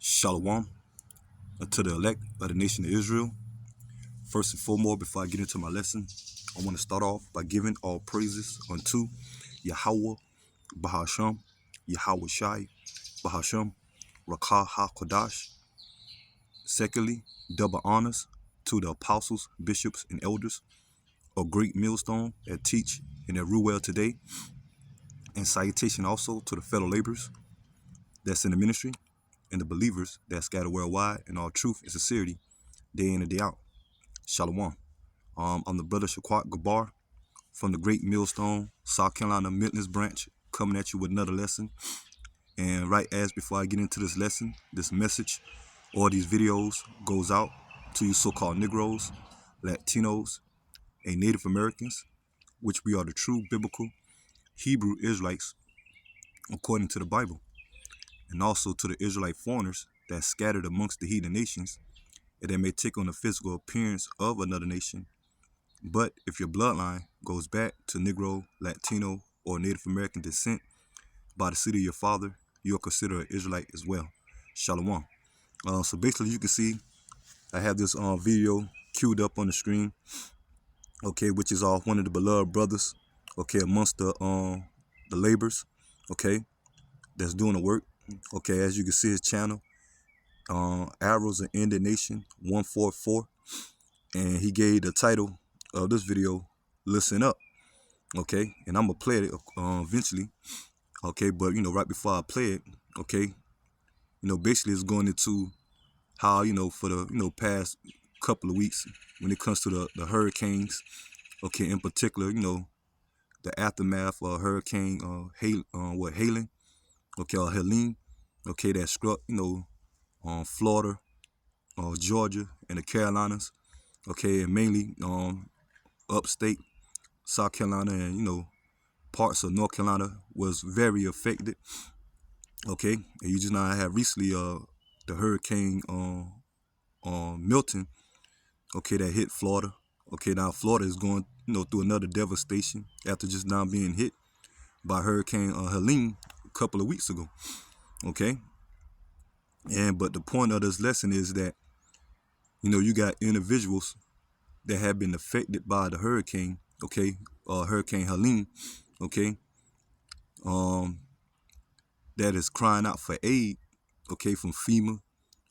Shalom to the elect of the nation of Israel. First and foremost, before I get into my lesson, I want to start off by giving all praises unto Yahweh, Bahasham, Yahweh Shai, Bahasham, Rakah HaKodash. Secondly, double honors to the apostles, bishops, and elders of Great Millstone that teach in their Ruel today. And salutation also to the fellow laborers that's in the ministry and the believers that scatter worldwide in all truth and sincerity, day in and day out. Shalom. I'm the brother Shaquat Gabar from the Great Millstone, South Carolina Midlands branch, coming at you with another lesson. And right as before I get into this lesson, this message or these videos goes out to you so-called Negroes, Latinos, and Native Americans, which we are the true biblical Hebrew Israelites according to the Bible, and also to the Israelite foreigners that scattered amongst the heathen nations, and they may take on the physical appearance of another nation. But if your bloodline goes back to Negro, Latino, or Native American descent by the seed of your father, you're considered an Israelite as well. Shalom. So basically, you can see I have this video queued up on the screen, okay, which is one of the beloved brothers, okay, amongst the laborers, okay, that's doing the work. Okay, as you can see his channel, Arrows of Indignation 144, and he gave the title of this video, Listen Up. Okay, and I'm gonna play it eventually. Okay, but right before I play it, okay, basically it's going into how for the past couple of weeks when it comes to the hurricanes. Okay, in particular, the aftermath of Hurricane Helene, okay, or Helene, okay, that struck Florida, Georgia, and the Carolinas, okay, and mainly upstate South Carolina and parts of North Carolina was very affected. Okay, and you just know I have recently the hurricane Milton, okay, that hit Florida. Okay, now Florida is going through another devastation after just now being hit by Hurricane Helene a couple of weeks ago. Okay, but the point of this lesson is that you got individuals that have been affected by the hurricane, okay, Hurricane Helene, okay, that is crying out for aid, okay, from FEMA,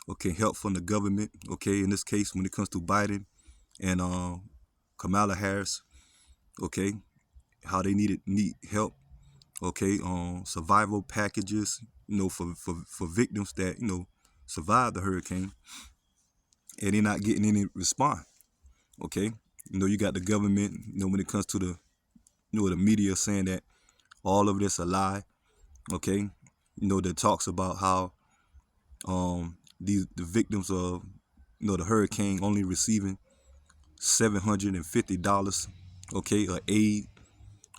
okay, help from the government, okay, in this case when it comes to Biden and Kamala Harris, okay, how they need help, okay, survival packages, for victims that survived the hurricane, and they're not getting any response. Okay, you got the government, when it comes to the the media saying that all of this a lie. Okay, that talks about how the victims of the hurricane only receiving $750, okay, or aid,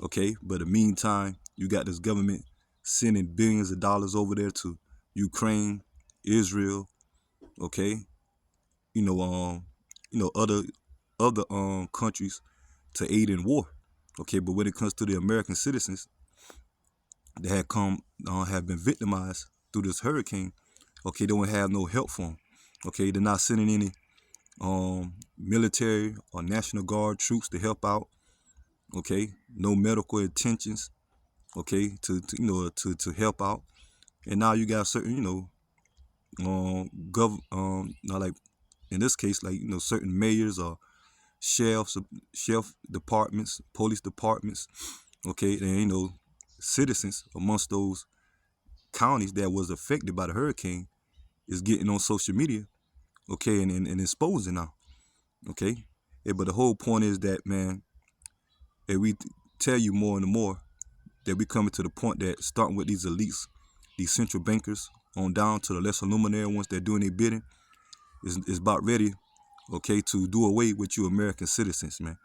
okay, but in the meantime you got this government sending billions of dollars over there to Ukraine, Israel, okay, other countries to aid in war, okay, but when it comes to the American citizens that have been victimized through this hurricane, okay, they don't have no help for them, okay, they're not sending any military or National Guard troops to help out, okay, no medical attentions, okay, to help out, and now you got certain now like in this case, like certain mayors or sheriff departments, police departments, okay, and citizens amongst those counties that was affected by the hurricane is getting on social media, okay, and exposing now, okay. Yeah, but the whole point is that, man, that we tell you more and more that we coming to the point that starting with these elites, these central bankers, on down to the lesser luminary ones that doing their bidding, is about ready, okay, to do away with you American citizens, man.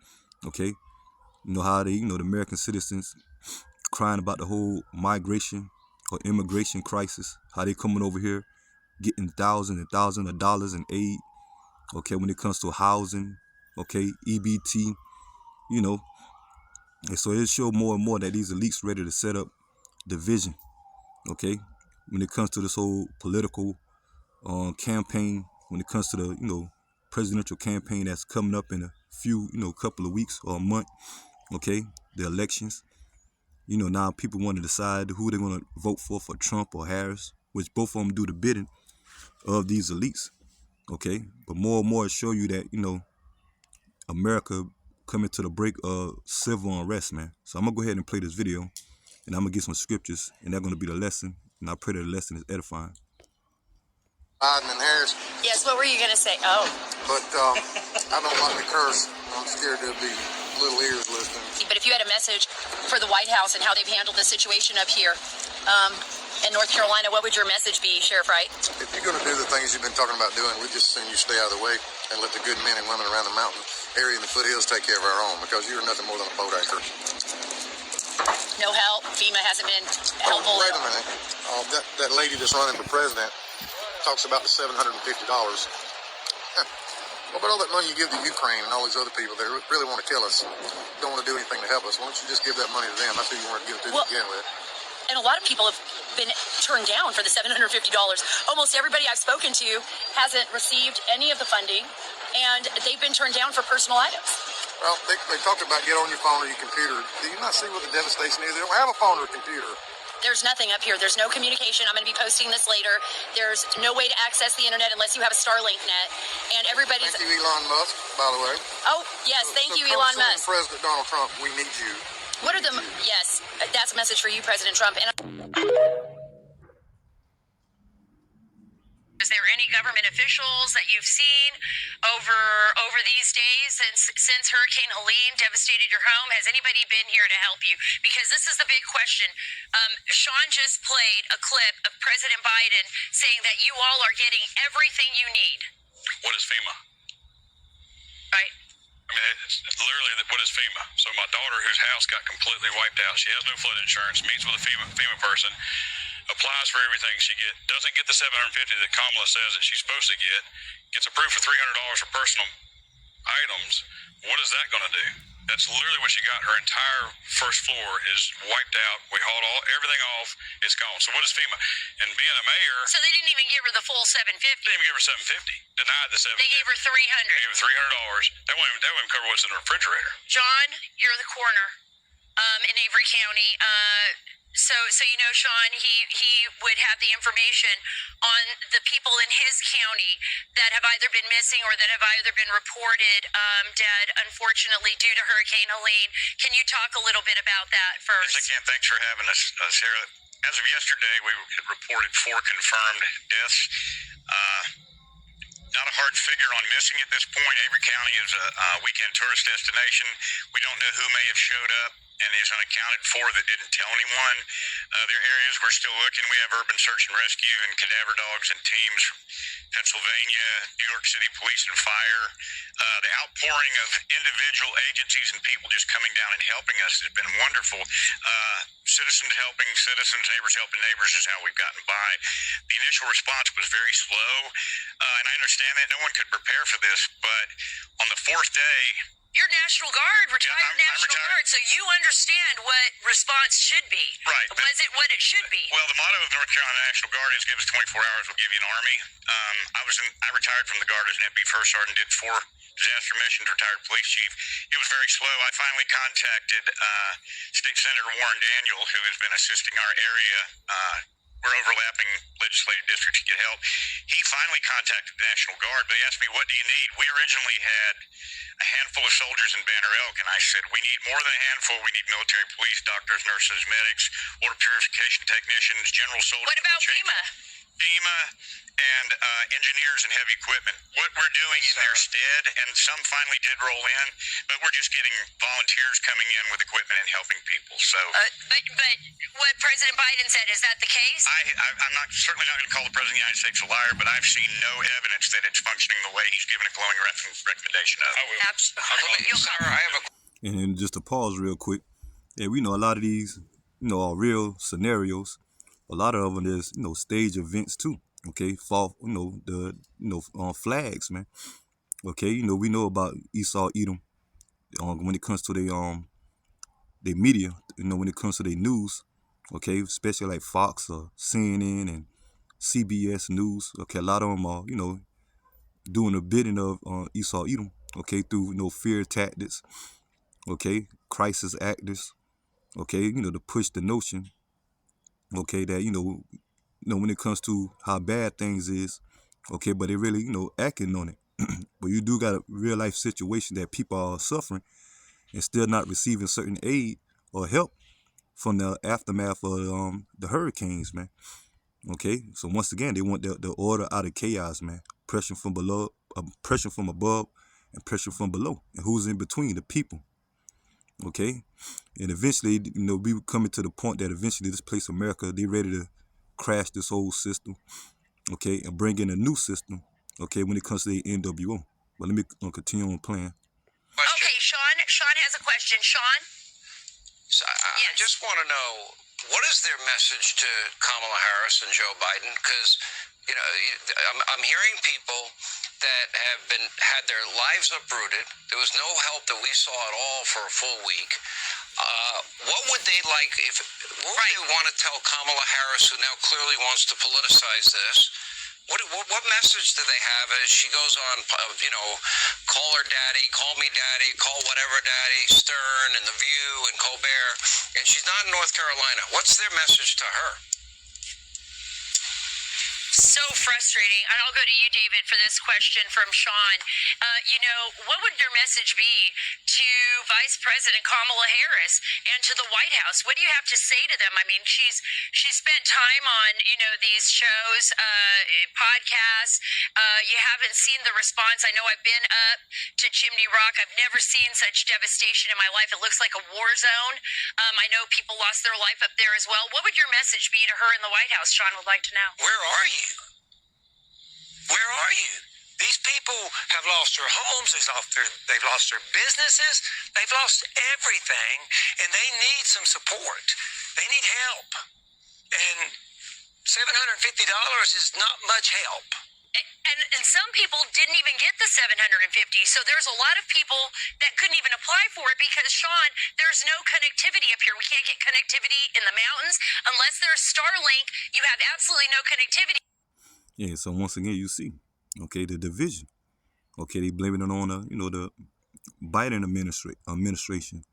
Okay, how they, the American citizens crying about the whole migration or immigration crisis, how they coming over here getting thousands and thousands of dollars in aid, okay, when it comes to housing, okay, EBT, and so it shows more and more that these elites ready to set up division, okay, when it comes to this whole political campaign when it comes to the presidential campaign that's coming up in a few couple of weeks or a month. Okay, the elections. Now people want to decide who they're going to vote for Trump or Harris, which both of them do the bidding of these elites. Okay, but more and more show you that America coming to the break of civil unrest, man. So I'm gonna go ahead and play this video, and I'm gonna get some scriptures, and they're gonna be the lesson. And I pray that the lesson is edifying. Biden and Harris. Yes, what were you gonna say? Oh. But I don't like to curse. I'm scared there'll be little ears listening. But if you had a message for the White House and how they've handled the situation up here in North Carolina, what would your message be, Sheriff Wright? If you're going to do the things you've been talking about doing, we just assume you stay out of the way and let the good men and women around the mountain area and the foothills take care of our own, because you're nothing more than a boat anchor. No help? FEMA hasn't been helpful? Wait a minute. That lady that's running for president talks about the $750. What about all that money you give to Ukraine and all these other people that really want to kill us, don't want to do anything to help us? Why don't you just give that money to them? That's who you want to give it to begin with. And a lot of people have been turned down for the $750. Almost everybody I've spoken to hasn't received any of the funding, and they've been turned down for personal items. Well, they talked about get on your phone or your computer. Do you not see what the devastation is? They don't have a phone or a computer. There's nothing up here. There's no communication. I'm going to be posting this later. There's no way to access the internet unless you have a Starlink net. And everybody's... Thank you, Elon Musk, by the way. Oh, yes. Thank you, Elon Musk. President Donald Trump, we need you. What are the... Yes, that's a message for you, President Trump. And is there any government officials that you've seen over these days since Hurricane Helene devastated your home? Has anybody been here to help you? Because this is the big question. Sean just played a clip of President Biden saying that you all are getting everything you need. What is FEMA? Right. I mean, it's literally, what is FEMA? So my daughter, whose house got completely wiped out, she has no flood insurance, meets with a FEMA person, applies for everything she doesn't get the $750 that Kamala says that she's supposed to get, gets approved for $300 for personal items. What is that going to do? That's literally what she got. Her entire first floor is wiped out. We hauled everything off. It's gone. So what is FEMA? And being a mayor... So they didn't even give her the full $750. They didn't even give her $750. Denied the $750. They gave her $300. They gave her $300. That won't even cover what's in the refrigerator. John, you're the coroner in Avery County. So you know, Sean, he would have the information on the people in his county that have either been missing or that have either been reported dead, unfortunately, due to Hurricane Helene. Can you talk a little bit about that first? Yes, I can. Thanks for having us, Sarah. As of yesterday, we had reported 4 confirmed deaths. Not a hard figure on missing at this point. Avery County is a weekend tourist destination. We don't know who may have showed up and is unaccounted for that didn't tell anyone. There are areas we're still looking. We have urban search and rescue and cadaver dogs and teams from Pennsylvania, New York City Police and Fire. The outpouring of individual agencies and people just coming down and helping us has been wonderful. Citizens helping citizens, neighbors helping neighbors is how we've gotten by. The initial response was very slow, and I understand that no one could prepare for this, but on the 4th day, you're National Guard, retired I'm National retired. Guard, so you understand what response should be. Right. Was it what it should be? Well, the motto of the North Carolina National Guard is give us 24 hours, we'll give you an army. I retired from the Guard as an MP First Sergeant, did 4 disaster missions, retired police chief. It was very slow. I finally contacted State Senator Warren Daniel, who has been assisting our area. We're overlapping legislative districts to get help. He finally contacted the National Guard, but he asked me, what do you need? We originally had a handful of soldiers in Banner Elk, and I said, we need more than a handful. We need military police, doctors, nurses, medics, water purification technicians, general soldiers. What about FEMA? FEMA and engineers and heavy equipment. What we're doing in their stead, and some finally did roll in, but we're just getting volunteers coming in with equipment and helping people. So, but what President Biden said, is that the case? I'm certainly not going to call the President of the United States a liar, but I've seen no evidence that it's functioning the way he's given a glowing recommendation of. I will. Absolutely. Sarah, I have a... And then just to pause real quick, yeah, we know a lot of these, are real scenarios. A lot of them is, stage events too. Okay, fall, flags, man. Okay, we know about Esau, Edom, when it comes to their media. When it comes to their news. Okay, especially like Fox or CNN and CBS News. Okay, a lot of them are, doing the bidding of Esau Edom. Okay, through fear tactics. Okay, crisis actors. Okay, to push the notion. Okay, that when it comes to how bad things is. Okay, but they really acting on it. But you do got a real life situation that people are suffering and still not receiving certain aid or help from the aftermath of the hurricanes, man. Okay, so once again, they want the order out of chaos, man. Pressure from below, pressure from above, and pressure from below. And who's in between? The people. Okay, and eventually, we coming to the point that eventually this place, America, they ready to crash this old system. Okay, and bring in a new system. Okay, when it comes to the NWO. But let me continue on playing. Okay, Sean has a question. Sean? So I just want to know, what is their message to Kamala Harris and Joe Biden? Because, I'm hearing people that have had their lives uprooted. There was no help that we saw at all for a full week. What would they like what would they want to tell Kamala Harris, who now clearly wants to politicize this? What message do they have as she goes on, call her daddy, call me daddy, call whatever daddy, Stern and The View and Colbert, and she's not in North Carolina. What's their message to her? So frustrating. And I'll go to you, David, for this question from Sean. What would their message be to Vice President Kamala Harris and to the White House? What do you have to say to them? I mean, she's spent time on, these shows, podcasts. You haven't seen the response. I know I've been up to Chimney Rock. I've never seen such devastation in my life. It looks like a war zone. I know people lost their life up there as well. What would your message be to her in the White House? Sean would like to know. Where are you? Where are you? These people have lost their homes, they've lost their businesses, they've lost everything, and they need some support. They need help. And $750 is not much help. And some people didn't even get the $750. So there's a lot of people that couldn't even apply for it because, Sean, there's no connectivity up here. We can't get connectivity in the mountains. Unless there's Starlink, you have absolutely no connectivity. Yeah, so once again, you see, okay, the division. Okay, they blaming it on the Biden administration.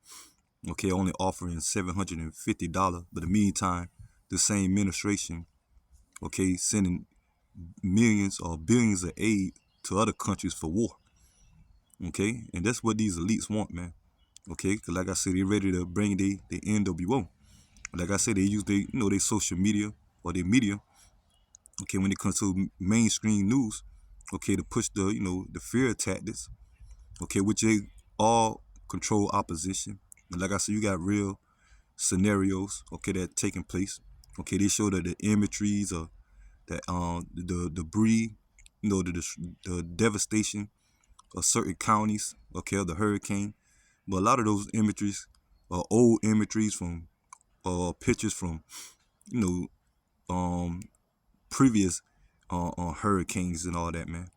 Okay, only offering $750, but in the meantime, the same administration, okay, sending millions or billions of aid to other countries for war. Okay, and that's what these elites want, man. Okay, because like I said, they ready to bring the NWO. Like I said, they use their social media or their media. Okay, when it comes to mainstream news, okay, to push the fear tactics. Okay, which they all control opposition. And like I said, you got real scenarios, okay, that taking place. Okay, they show that the imageries of that the debris, the devastation of certain counties, okay, of the hurricane. But a lot of those imageries are old imageries from pictures from previous hurricanes and all that, man.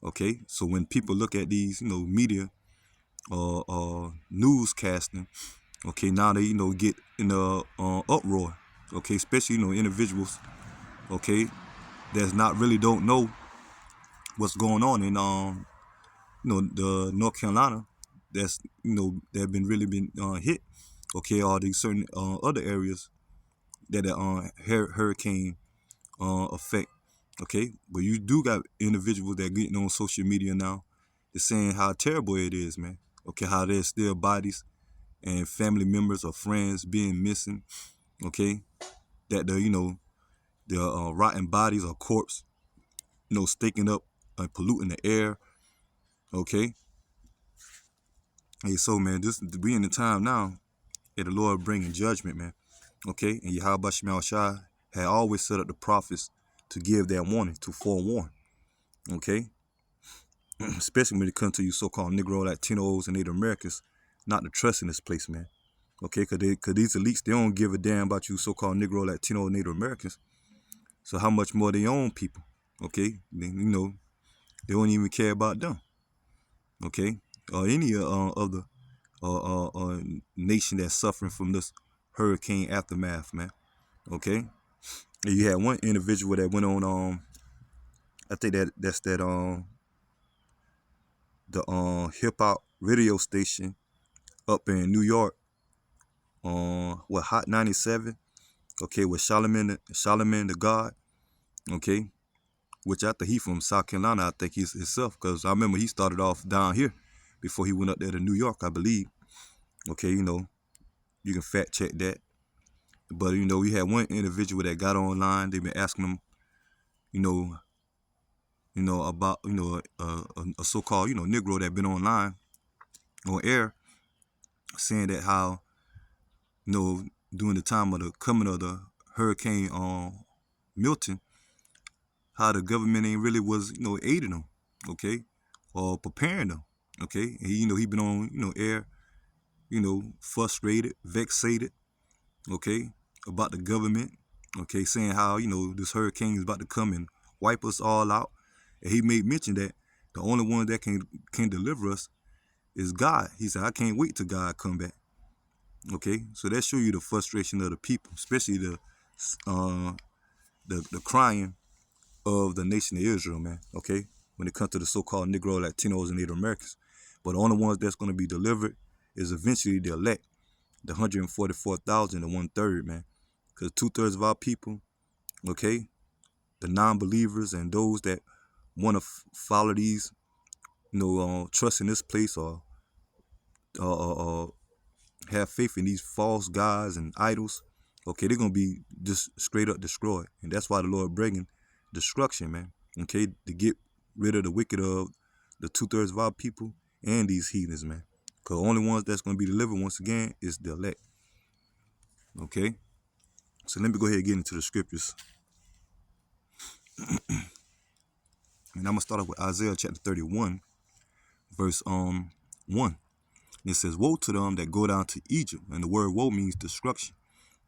Okay, so when people look at these media newscasting, okay, now they get in a uproar, okay, especially individuals, okay, that's not really don't know what's going on in the North Carolina, that's that have been really been hit, okay, or these certain other areas that hurricane effect, okay. But you do got individuals that getting on social media now, they're saying how terrible it is, man. Okay, how there's still bodies and family members or friends being missing, okay, that the rotten bodies or corpse, stinking up and polluting the air, okay. Hey, so man, we in the time now that the Lord bringing judgment, man, okay. And Yahweh Shemel Shai had always set up the prophets to give that warning, to forewarn, okay. Especially when it comes to you so-called Negro Latinos and Native Americans, not to trust in this place, man. Okay, because these elites, they don't give a damn about you so-called Negro Latino and Native Americans. So how much more their own people, okay? They don't even care about them, okay? Or any other nation that's suffering from this hurricane aftermath, man, okay? And you had one individual that went on I think that's that the hip hop radio station up in New York, with Hot 97, okay, with Charlemagne the God, okay, which I think he from South Carolina, I think he's himself, because I remember he started off down here before he went up there to New York, I believe. Okay, you know, you can fact check that. But, you know, we had one individual that got online. They've been asking him, you know, about, you know, a so-called, you know, Negro that been online, on air, saying that how, you know, during the time of the coming of the Hurricane Milton, how the government ain't really was, you know, aiding them, okay, or preparing them, okay. And, you know, he been on, you know, air, you know, frustrated, vexated, okay, about the government, okay, saying how, you know, this hurricane is about to come and wipe us all out. And he made mention that the only one that can deliver us is God. He said, I can't wait till God come back. Okay, so that show you the frustration of the people, especially the crying of the nation of Israel, man. Okay, when it comes to the so-called Negro, Latinos, and Native Americans. But the only ones that's going to be delivered is eventually the elect, the 144,000 and 1/3, man. Because 2/3 of our people, okay, the non-believers and those that want to follow these, you know, trust in this place or have faith in these false gods and idols, okay, they're going to be just straight up destroyed. And that's why the Lord bringing destruction, man, okay, to get rid of the wicked of the 2/3 of our people and these heathens, man. Because the only ones that's going to be delivered once again is the elect. Okay, so let me go ahead and get into the scriptures. And I'm going to start off with Isaiah chapter 31, verse 1. And it says, woe to them that go down to Egypt. And the word woe means destruction.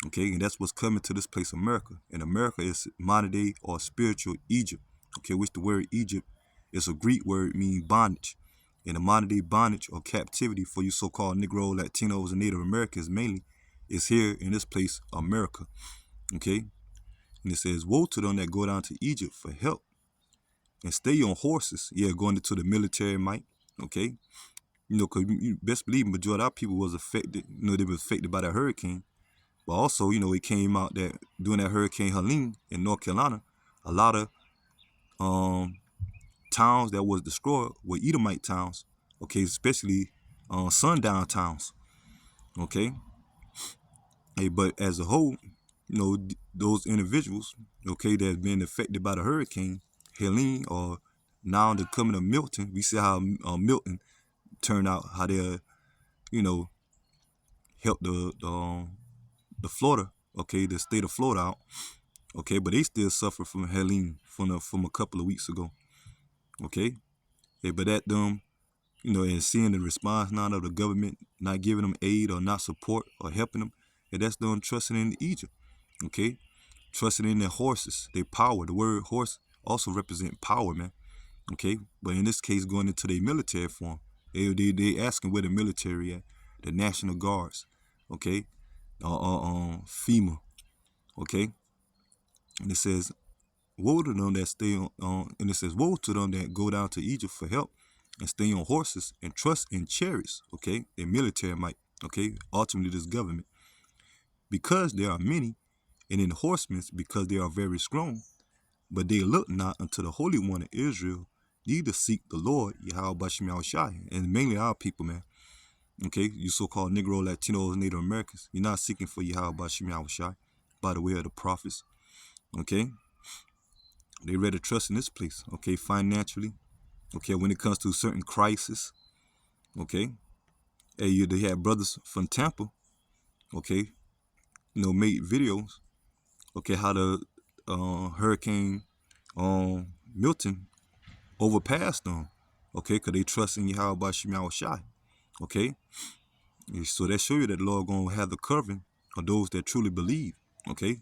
Okay, and that's what's coming to this place, America. And America is modern day or spiritual Egypt. Okay, which the word Egypt is a Greek word meaning bondage. And the modern day bondage or captivity for you so-called Negro, Latinos, and Native Americans mainly is here in this place, America. Okay, and it says, woe to them that go down to Egypt for help and stay on horses. Yeah, going into the military might. Okay, you know, because you best believe majority of our people was affected. You know, they were affected by that hurricane. But also, you know, it came out that during that Hurricane Helene in North Carolina, a lot of towns that was destroyed were Edomite towns, okay, especially sundown towns, okay. Hey, but as a whole, you know, those individuals, okay, that have been affected by the Hurricane Helene or now the coming of Milton, we see how Milton turned out, how they, you know, helped the Florida, okay, the state of Florida out, okay, but they still suffer from Helene from a couple of weeks ago, okay. Yeah, but that them, you know, and seeing the response now of the government not giving them aid or not support or helping them, and that's them trusting in Egypt, okay, trusting in their horses, their power. The word horse also represent power, man, okay. But in this case, going into their military form, they asking where the military at, the National Guards, okay, FEMA, okay. And it says, woe to them that stay on, and it says, woe to them that go down to Egypt for help and stay on horses and trust in chariots, okay, in military might, okay, ultimately this government, because there are many, and in horsemen because they are very strong, but they look not unto the Holy One of Israel, neither seek the Lord, Yahweh Bashim Yahushai, and mainly our people, man, okay, you so-called Negro, Latinos, Native Americans, you're not seeking for Yahweh Bashim Yahushai by the way of the prophets, okay. They ready to trust in this place, okay, financially, okay, when it comes to certain crisis, okay. Hey, they had brothers from Tampa, okay, you know, made videos, okay, how the Hurricane Milton overpassed them, okay, because they trust in Yahweh Bashim Yahushai, okay. So that show you that the Lord gonna have the covering of those that truly believe, okay.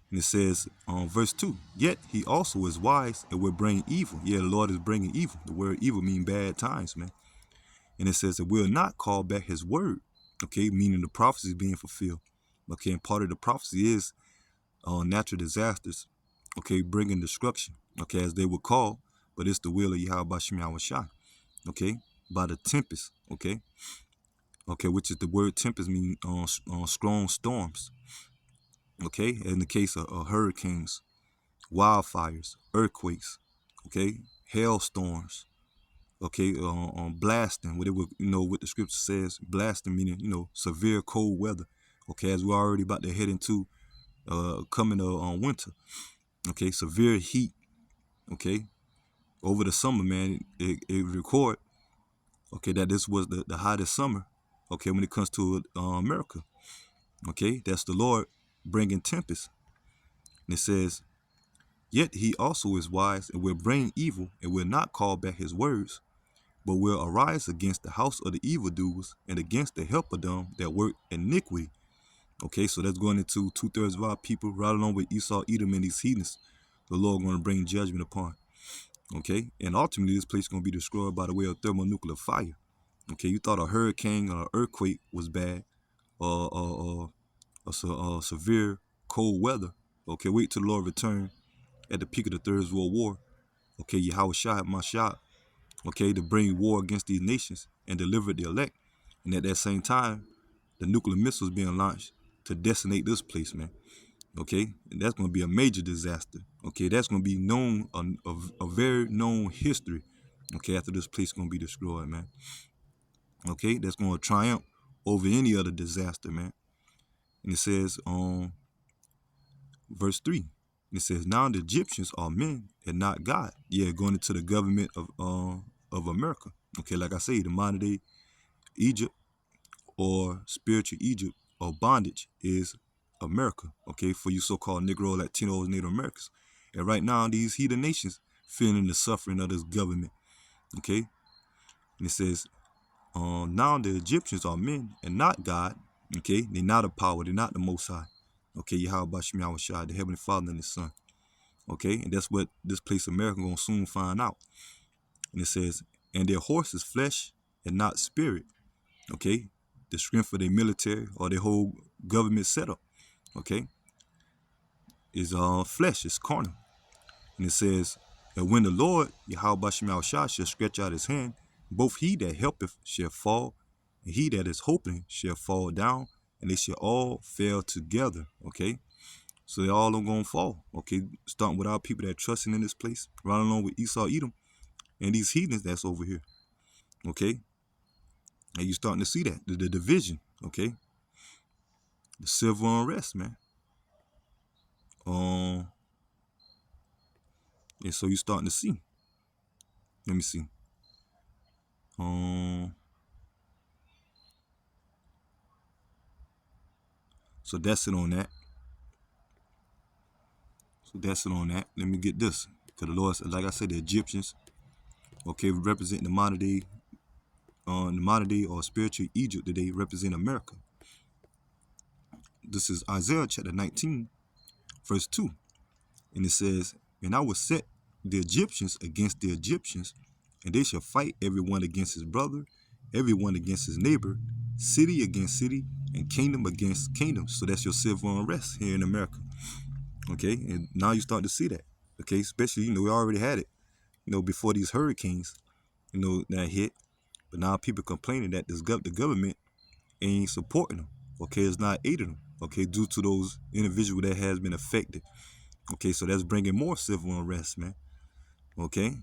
And it says, verse 2, yet he also is wise and will bring evil. Yeah, the Lord is bringing evil. The word evil means bad times, man. And it says it will not call back his word, okay, meaning the prophecy is being fulfilled. Okay, and part of the prophecy is natural disasters, okay, bringing destruction, okay, as they were called, but it's the will of Yahweh Bashem Yahushua, okay, by the tempest, okay, which is the word tempest means strong storms, okay, in the case of hurricanes, wildfires, earthquakes, okay, hailstorms, okay, blasting, whatever, what the scripture says, blasting meaning, severe cold weather, okay, as we're already about to head into coming on winter, okay, severe heat, okay, over the summer, man, it record, okay, that this was the hottest summer, okay, when it comes to America, okay, that's the Lord bringing tempest, and it says, yet he also is wise and will bring evil and will not call back his words, but will arise against the house of the evildoers and against the help of them that work iniquity. Okay, so that's going into 2/3 of our people, right along with Esau, Edom, and these heathens. The Lord going to bring judgment upon. Okay, and ultimately this place is going to be destroyed by the way of thermonuclear fire. Okay, you thought a hurricane or an earthquake was bad, or severe cold weather. Okay, wait till the Lord return at the peak of the Third World War. Okay, Yahweh Shah, Mashah, okay, to bring war against these nations and deliver the elect. And at that same time, the nuclear missiles being launched to decimate this place, man. Okay, and that's going to be a major disaster. Okay, that's going to be known, a very known history. Okay, after this place is going to be destroyed, man. Okay, that's going to triumph over any other disaster, man. And it says, verse 3, it says, now the Egyptians are men and not God. Yeah, going into the government of America. Okay, like I say, the modern day Egypt or spiritual Egypt or bondage is America. Okay, for you so-called Negro, Latinos, Native Americans. And right now, these heathen nations feeling the suffering of this government. Okay, and it says, now the Egyptians are men and not God. Okay, they're not a power, they're not the Most High. Okay, Yahweh Bashem Yahushua, the Heavenly Father and His Son. Okay, and that's what this place America gonna soon find out. And it says, and their horse is flesh and not spirit. Okay, the strength of their military or their whole government setup, okay, is flesh, is carnal. And it says, and when the Lord Yahweh Bashem Yahushua shall stretch out his hand, both he that helpeth shall fall, and he that is hoping shall fall down, and they shall all fail together. Okay, so they all are gonna fall. Okay, starting with our people that are trusting in this place, right along with Esau, Edom, and these heathens that's over here. Okay, and you starting to see that the division. Okay, the civil unrest, man. And so you starting to see. Let me see. So that's it on that. Let me get this. Because the Lord, like I said, the Egyptians, okay, represent the modern day or spiritual Egypt today, represent America. This is Isaiah chapter 19, verse 2. And it says, and I will set the Egyptians against the Egyptians, and they shall fight everyone against his brother, everyone against his neighbor, city against city, and kingdom against kingdom. So that's your civil unrest here in America. Okay, and now you start to see that. Okay, especially, we already had it, before these hurricanes, that hit. But now people complaining that the government ain't supporting them. Okay, it's not aiding them. Okay, due to those individuals that has been affected. Okay, so that's bringing more civil unrest, man. Okay.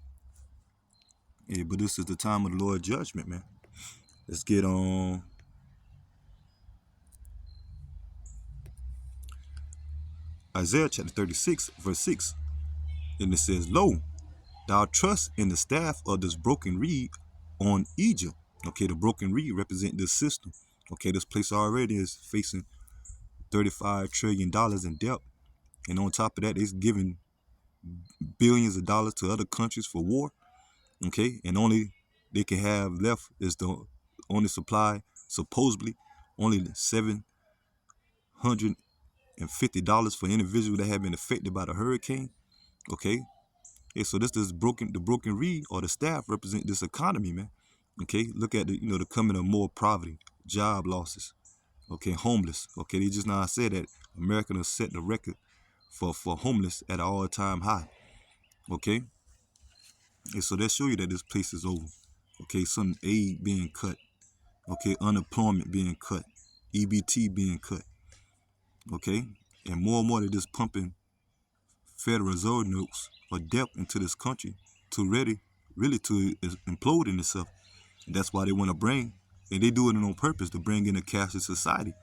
Yeah, but this is the time of the Lord's judgment, man. Let's get on. Isaiah chapter 36, verse 6. And it says, lo, thou trust in the staff of this broken reed on Egypt. Okay, the broken reed represent this system. Okay, this place already is facing $35 trillion in debt. And on top of that, it's giving billions of dollars to other countries for war. Okay, and only they can have left is the only supply, supposedly, only $750 for individuals that have been affected by the hurricane. Okay, yeah, so the broken reed or the staff represent this economy, man. Okay, look at the coming of more poverty, job losses. Okay, homeless. Okay, they just now said that America has set the record for homeless at an all-time high. Okay, and so that show you that this place is over. Okay, some aid being cut. Okay, unemployment being cut, EBT being cut. Okay, and more they're just pumping Federal Reserve notes or debt into this country to really to implode in itself. And that's why they want to bring, and they do it on purpose, to bring in a cashless society.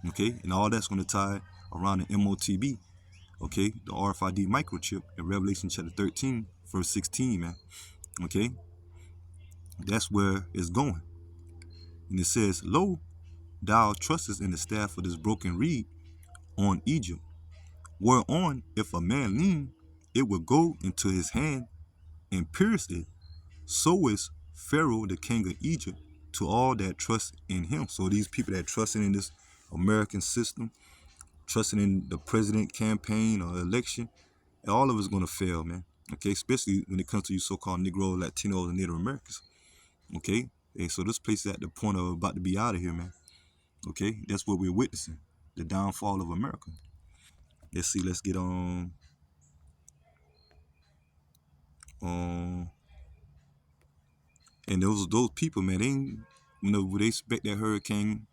Okay, and all that's going to tie around the MOTB. Okay, the RFID microchip in Revelation chapter 13, verse 16, man. Okay, that's where it's going. And it says, "Lo, thou trustest in the staff of this broken reed on Egypt, whereon if a man lean, it will go into his hand and pierce it. So is Pharaoh, the king of Egypt, to all that trust in him." So these people that trusting in this American system, trusting in the president campaign or election, all of it's going to fail, man. Okay, especially when it comes to you so-called Negro, Latinos, and Native Americans. Okay, and so this place is at the point of about to be out of here, man. Okay, that's what we're witnessing, the downfall of America. Let's see, let's get on. And those people, man, they ain't, would they expect that hurricane?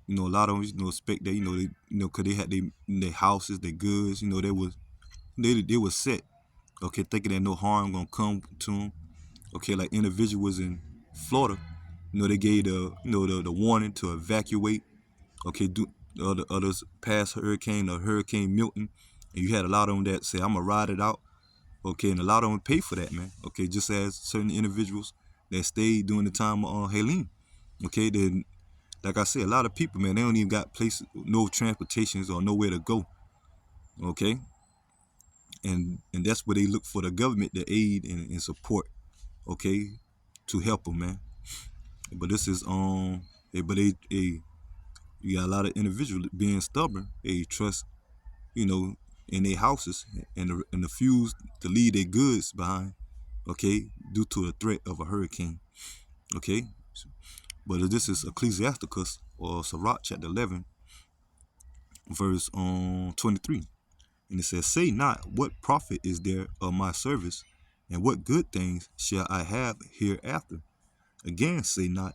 A lot of them, expect that, they, cause they had their houses, their goods, they were set, okay, thinking that no harm gonna come to them. Okay, like individuals in Florida, they gave the warning to evacuate. Okay, do others past Hurricane Milton, and you had a lot of them that say, "I'm gonna ride it out." Okay, and a lot of them pay for that, man. Okay, just as certain individuals that stayed during the time of Helene. Okay, then, like I said, a lot of people, man, they don't even got places, no transportations or nowhere to go. Okay, and that's where they look for the government to aid and support. Okay, to help them, man. But this is you got a lot of individuals being stubborn. They trust, in their houses and refuse to leave their goods behind. Okay, due to the threat of a hurricane. Okay, but this is Ecclesiasticus or Sirach chapter 11, verse 23, and it says, "Say not, what profit is there of my service, and what good things shall I have hereafter? Again, say not,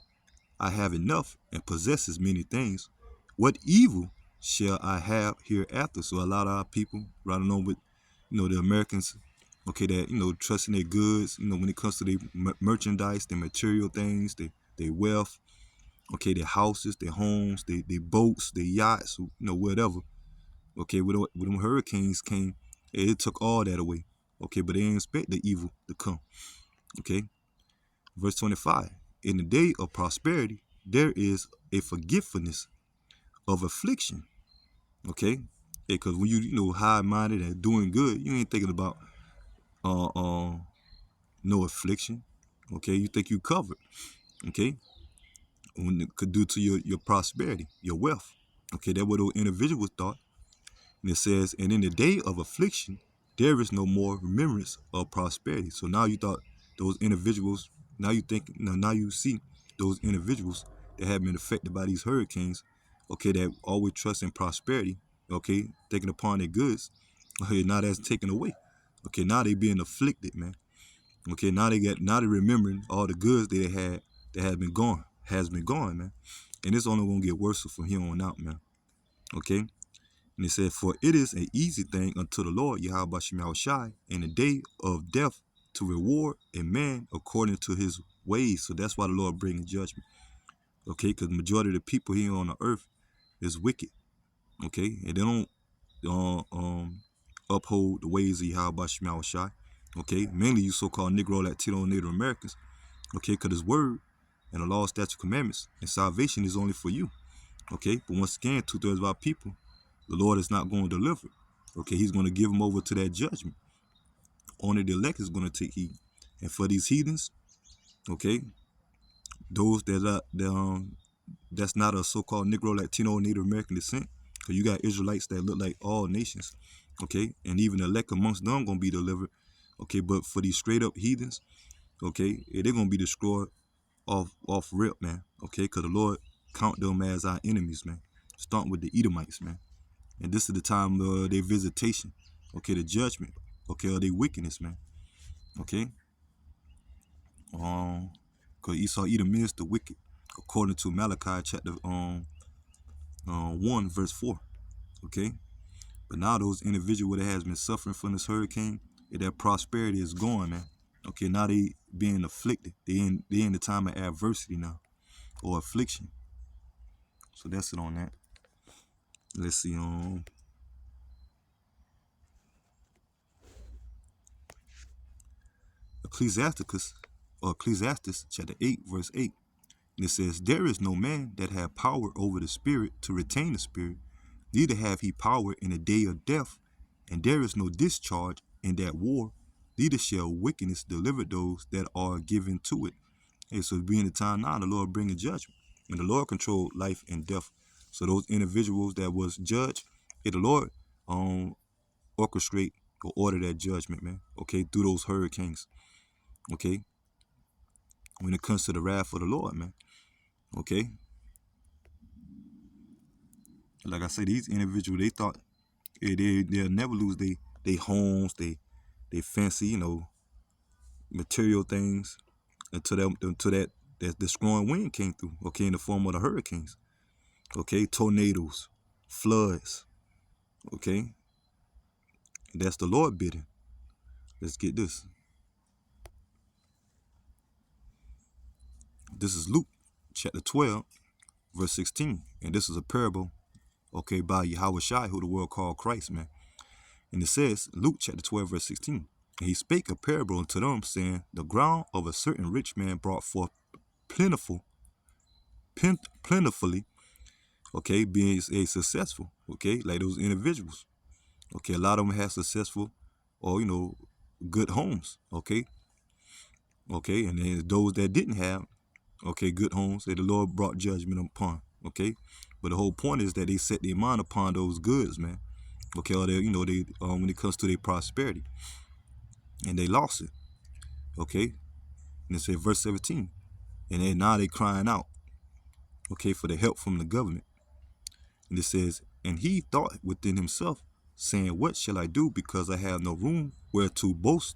I have enough and possesses many things. What evil shall I have hereafter?" So a lot of our people riding on with, the Americans, okay, that, trusting their goods, when it comes to their merchandise, their material things, their wealth, okay, their houses, their homes, their boats, their yachts, whatever. Okay, when them hurricanes came, it took all that away. Okay, but they didn't expect the evil to come. Okay, verse 25, "In the day of prosperity, there is a forgetfulness of affliction." Okay, because when you high-minded and doing good, you ain't thinking about no affliction. Okay, you think you covered. Okay, when it could do to your prosperity, your wealth. Okay, that's what those individuals thought. And it says, "And in the day of affliction, there is no more remembrance of prosperity." So now you thought those individuals, now you see those individuals that have been affected by these hurricanes, okay, that always trust in prosperity, okay, thinking upon their goods, okay, now that's taken away. Okay, now they being afflicted, man. Okay, now they remembering all the goods they had that has been gone, man. And it's only gonna get worse from here on out, man. Okay. And it said, "For it is an easy thing unto the Lord, Yahweh Shem Shai, in the day of death to reward a man according to his ways." So that's why the Lord brings judgment. Okay, because the majority of the people here on the earth is wicked. Okay, and they don't uphold the ways of Yahweh Shem Shai. Okay, mainly you so-called Negro, Latino, Native Americans. Okay, because His word and the law, statutes, commandments, and salvation is only for you. Okay, but once again, 2/3 of our people, the Lord is not going to deliver. Okay, He's going to give them over to that judgment. Only the elect is going to take heed. And for these heathens, okay, those that's not a so-called Negro, Latino, Native American descent, because you got Israelites that look like all nations, okay, and even the elect amongst them going to be delivered, okay, but for these straight up heathens, okay, they're going to be destroyed off rip, man, okay, because the Lord count them as our enemies, man, starting with the Edomites, man. And this is the time of their visitation. okay, the judgment, okay, of their wickedness, man. Okay. Cause Esau Edom is the wicked, according to Malachi chapter 1 verse 4. Okay. But now those individuals that has been suffering from this hurricane, their prosperity is gone, man. Okay, now they being afflicted. They in the time of adversity now, or affliction. So that's it on that. Let's see. Ecclesiastes chapter 8 verse 8. And it says, there is no man that have power over the spirit to retain the spirit, neither have he power in the day of death, and there is no discharge in that war, neither shall wickedness deliver those that are given to it. Hey, so being the time now, the Lord bringing judgment, and the Lord controlled life and death. So those individuals that was judged, the Lord orchestrate or order that judgment, man. Okay, through those hurricanes. Okay, when it comes to the wrath of the Lord, man. Okay, like I say, these individuals, they thought they'll never lose they homes, they fancy, material things, until that destroying wind came through. Okay, in the form of the hurricanes. Okay, tornadoes, floods. Okay, that's the Lord bidding. Let's get this. This is Luke chapter 12 verse 16, and this is a parable, okay, by Yahweh Shai, who the world called Christ, man. And it says, Luke chapter 12 verse 16, and he spake a parable unto them, saying, the ground of a certain rich man brought forth plentifully, okay, being a successful, okay, like those individuals. Okay, a lot of them have successful or, good homes, okay, and then those that didn't have, okay, good homes, that the Lord brought judgment upon, okay. But the whole point is that they set their mind upon those goods, man, okay, or they, when it comes to their prosperity, and they lost it, okay. And it said verse 17, and then now they crying out, okay, for the help from the government. And it says, and he thought within himself, saying, what shall I do, because I have no room where to boast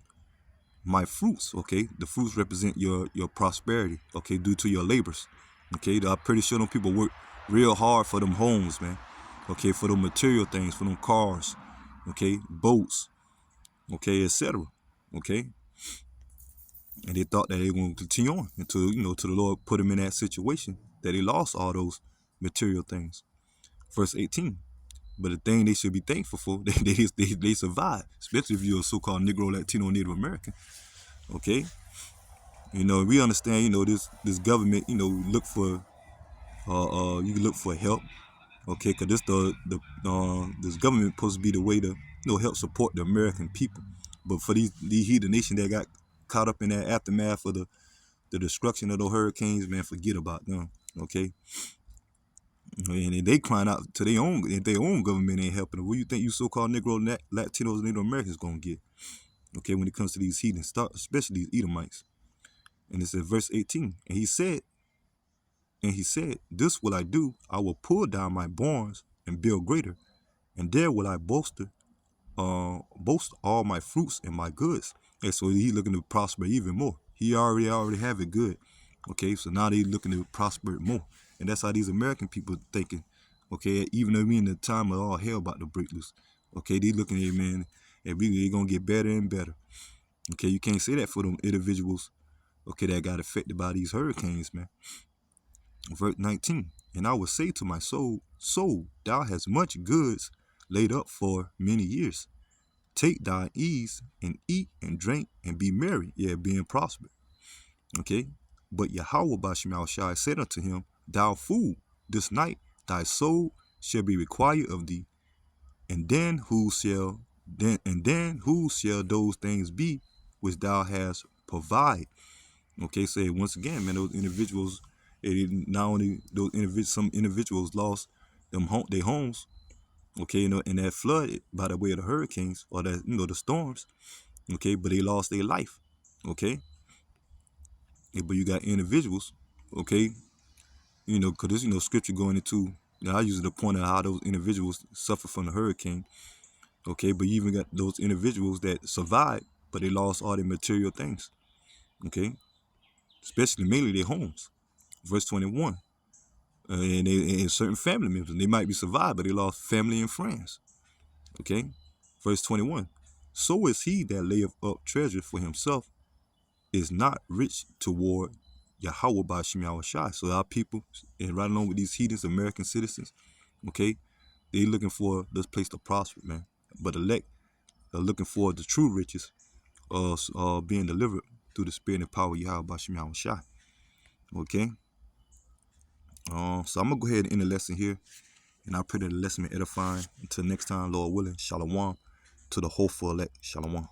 my fruits? Okay, the fruits represent your prosperity, okay, due to your labors. Okay, I'm pretty sure them people work real hard for them homes, man, okay, for them material things, for them cars, okay, boats, okay, etc. Okay, and they thought that they were going to continue on until, till the Lord put them in that situation that they lost all those material things. Verse 18, but the thing they should be thankful for, they survived, especially if you're a so-called Negro, Latino, Native American. Okay, we understand, this government, look for, you can look for help. Okay, because this government supposed to be the way to, help support the American people. But for these heathen nations that got caught up in that aftermath of the destruction of those hurricanes, man, forget about them. Okay. And they crying out to their own government ain't helping them. What do you think you so-called Negro, Latinos, Native Americans gonna get? Okay, when it comes to these heathen, especially these Edomites. And it says verse 18, and he said, this will I do, I will pull down my barns and build greater, and there will I boast all my fruits and my goods. And so he looking to prosper even more. He already have it good. Okay, so now they looking to prosper more. And that's how these American people thinking. Okay, even though we in the time of all hell about to break loose. Okay, they looking at, man, and they gonna get better and better. Okay, you can't say that for them individuals, okay, that got affected by these hurricanes, man. Verse 19, and I will say to my soul, thou hast much goods laid up for many years. Take thy ease and eat and drink and be merry, being prospered. Okay, but Yahweh Bashim Shai said unto him, thou fool, this night thy soul shall be required of thee, and then who shall those things be which thou hast provided? Okay, say once again, man, those individuals, not only those individuals, some individuals lost their homes, okay, in that flood by the way of the hurricanes or that, the storms, okay, but they lost their life, okay. But you got individuals, okay, because this, scripture going into, I use the point of how those individuals suffer from the hurricane, Okay, but you even got those individuals that survived, but they lost all their material things. Okay, especially mainly their homes. Verse 21. And certain family members, they might be survived, but they lost family and friends. Okay, verse 21. So is he that layeth up treasure for himself is not rich toward Yahweh by Shem Yahushai. So our people, and right along with these heathens, American citizens, okay, they looking for this place to prosper, man. But elect are looking for the true riches of being delivered through the spirit and power of Yahweh by Shem Yahushai. Okay. So I'm gonna go ahead and end the lesson here, and I pray that the lesson be edifying. Until next time, Lord willing, Shalom to the hopeful elect. Shalom.